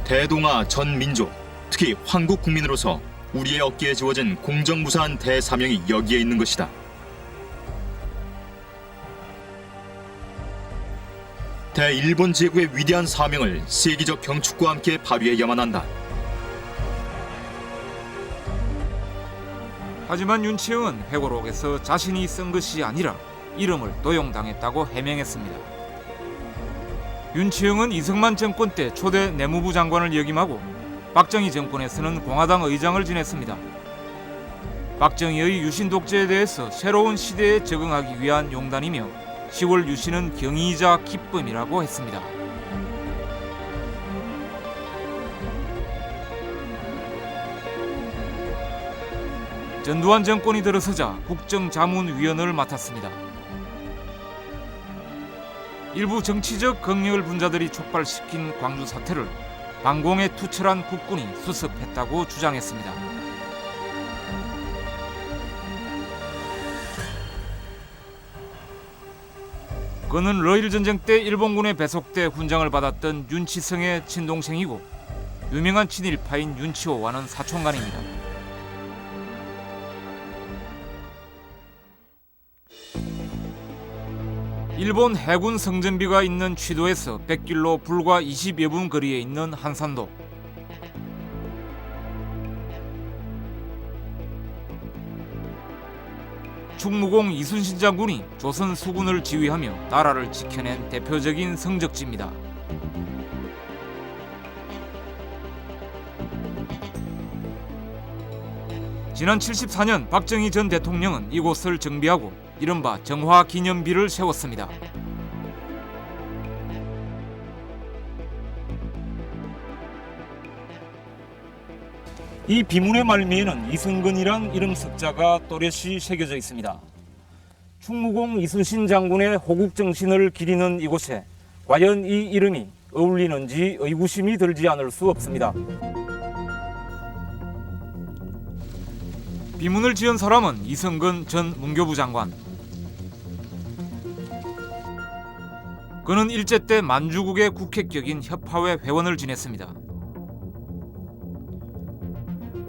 대동아 전 민족, 특히 한국 국민으로서 우리의 어깨에 지워진 공정무사한 대사명이 여기에 있는 것이다. 대일본 제국의 위대한 사명을 세계적 경축과 함께 발휘해야만 한다. 하지만 윤치영은 회고록에서 자신이 쓴 것이 아니라 이름을 도용당했다고 해명했습니다. 윤치영은 이승만 정권 때 초대 내무부 장관을 역임하고 박정희 정권에서는 공화당 의장을 지냈습니다. 박정희의 유신 독재에 대해서 새로운 시대에 적응하기 위한 용단이며 10월 유신은 경의이자 기쁨이라고 했습니다. 전두환 정권이 들어서자 국정자문위원을 맡았습니다. 일부 정치적 경력을 분자들이 촉발시킨 광주 사태를 반공에 투철한 국군이 수습했다고 주장했습니다. 그는 러일 전쟁 때 일본군에 배속돼 훈장을 받았던 윤치성의 친동생이고 유명한 친일파인 윤치호와는 사촌간입니다. 일본 해군 성전비가 있는 취도에서 백길로 불과 20여 분 거리에 있는 한산도. 충무공 이순신 장군이 조선 수군을 지휘하며 나라를 지켜낸 대표적인 성적지입니다. 지난 74년 박정희 전 대통령은 이곳을 정비하고 이른바 정화기념비를 세웠습니다. 이 비문의 말미에는 이승근이란 이름 석자가 또렷이 새겨져 있습니다. 충무공 이순신 장군의 호국정신을 기리는 이곳에 과연 이 이름이 어울리는지 의구심이 들지 않을 수 없습니다. 비문을 지은 사람은 이승근 전 문교부 장관. 그는 일제 때 만주국의 국회격인 협화회 회원을 지냈습니다.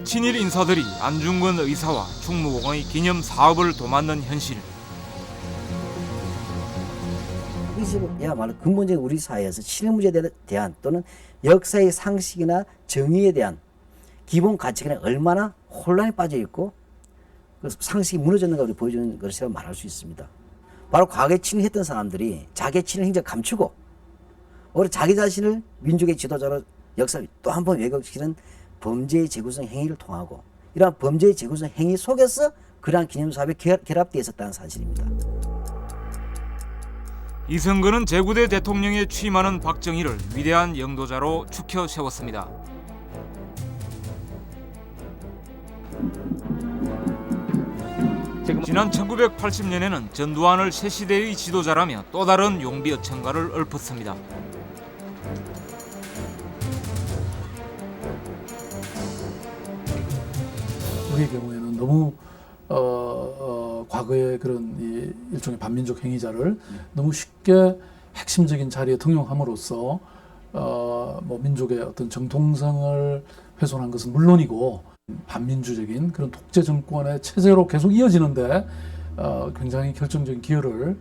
친일 인사들이 안중근 의사와 충무공의 기념 사업을 도맡는 현실. 이것이야말로 근본적인 우리 사회에서 친일 문제에 대한 또는 역사의 상식이나 정의에 대한 기본 가치관에 얼마나 혼란에 빠져 있고 그 상식이 무너졌는가 우리 보여주는 것이라고 말할 수 있습니다. 바로 과거에 친일했던 사람들이 자기의 친일 행적을 감추고 오히려 자기 자신을 민족의 지도자로 역사를 또 한 번 왜곡시키는 범죄의 재구성 행위를 통하고 이러한 범죄의 재구성 행위 속에서 그러한 기념사업에 결합되어 있었다는 사실입니다. 이승근은 제9대 대통령에 취임하는 박정희를 위대한 영도자로 축혀 세웠습니다. 지난 1980년에는 전두환을 새 시대의 지도자라며 또 다른 용비어천가를 읊었습니다. 우리의 경우에는 너무 과거의 그런 일종의 반민족 행위자를 너무 쉽게 핵심적인 자리에 등용함으로써 뭐 민족의 어떤 정통성을 훼손한 것은 물론이고 반민주적인 그런 독재 정권의 체제로 계속 이어지는데 굉장히 결정적인 기여를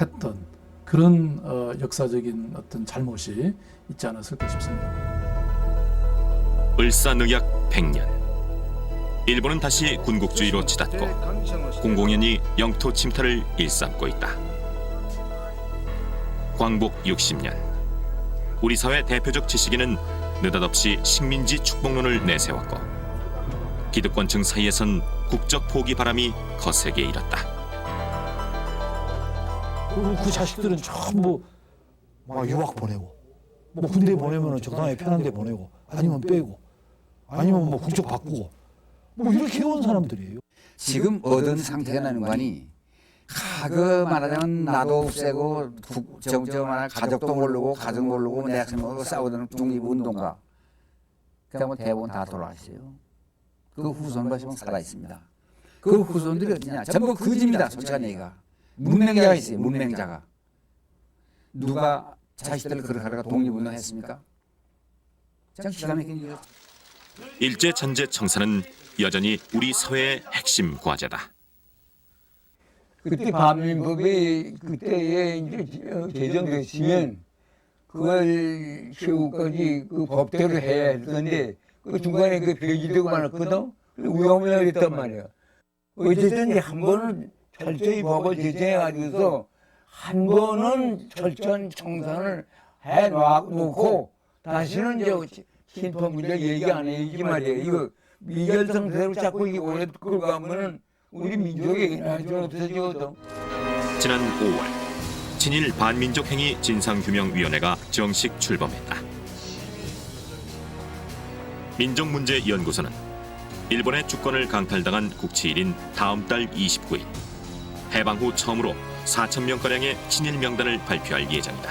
했던 그런 역사적인 어떤 잘못이 있지 않았을까 싶습니다. 을사늑약 100년 일본은 다시 군국주의로 치닫고 공공연히 영토 침탈을 일삼고 있다. 광복 60년, 우리 사회 대표적 지식인은 느닷없이 식민지 축복론을 내세웠고 기득권층 사이에선 국적 포기 바람이 거세게 일었다. 그 자식들은 전부 막 유학 보내고, 뭐 군대 보내면은 적당히 편한 데 보내고, 아니면 빼고, 아니면 뭐 국적 바꾸고, 뭐 이렇게 해온 사람들이에요. 지금 얻은 상태라는 관이 그 말하자면 나도 없애고 가족도 모르고 가족 모르고 내 학생하고 싸우던 독립운동가 그다음에 대부분 다 돌아가셨어요. 그 후손 보시면 살아 있습니다. 그 후손들이 어디냐? 전부 거지입니다. 솔직한 얘기가. 문맹자가 있어요. 문맹자가. 누가 자식들을 그렇게 하다가 독립운동했습니까? 참 기가 막힌 일이에요. 일제잔재 청사는 여전히 우리 사회의 핵심 과제다. 그때 반민법이 그때에 이제 제정됐으면 그걸 최후까지 그 법대로 해야 할 건데 그 중간에 그 폐지되고 말았거든. 위험하겠단 말이야. 어쨌든 한 번은 철저히 법을 제정해가지고서 한 번은 철저한 청산을 해놓고 다시는 이제 신법 문제 얘기 안 해야지 말이야. 이거 미결 상태로 자꾸 이게 오래 끌고 가면은 우리 민족이 나중에 없어지거든. 지난 5월 친일 반민족 행위 진상규명위원회가 정식 출범했다. 민족문제연구소는 일본의 주권을 강탈당한 국치일인 다음 달 29일 해방 후 처음으로 4,000명가량의 친일 명단을 발표할 예정이다.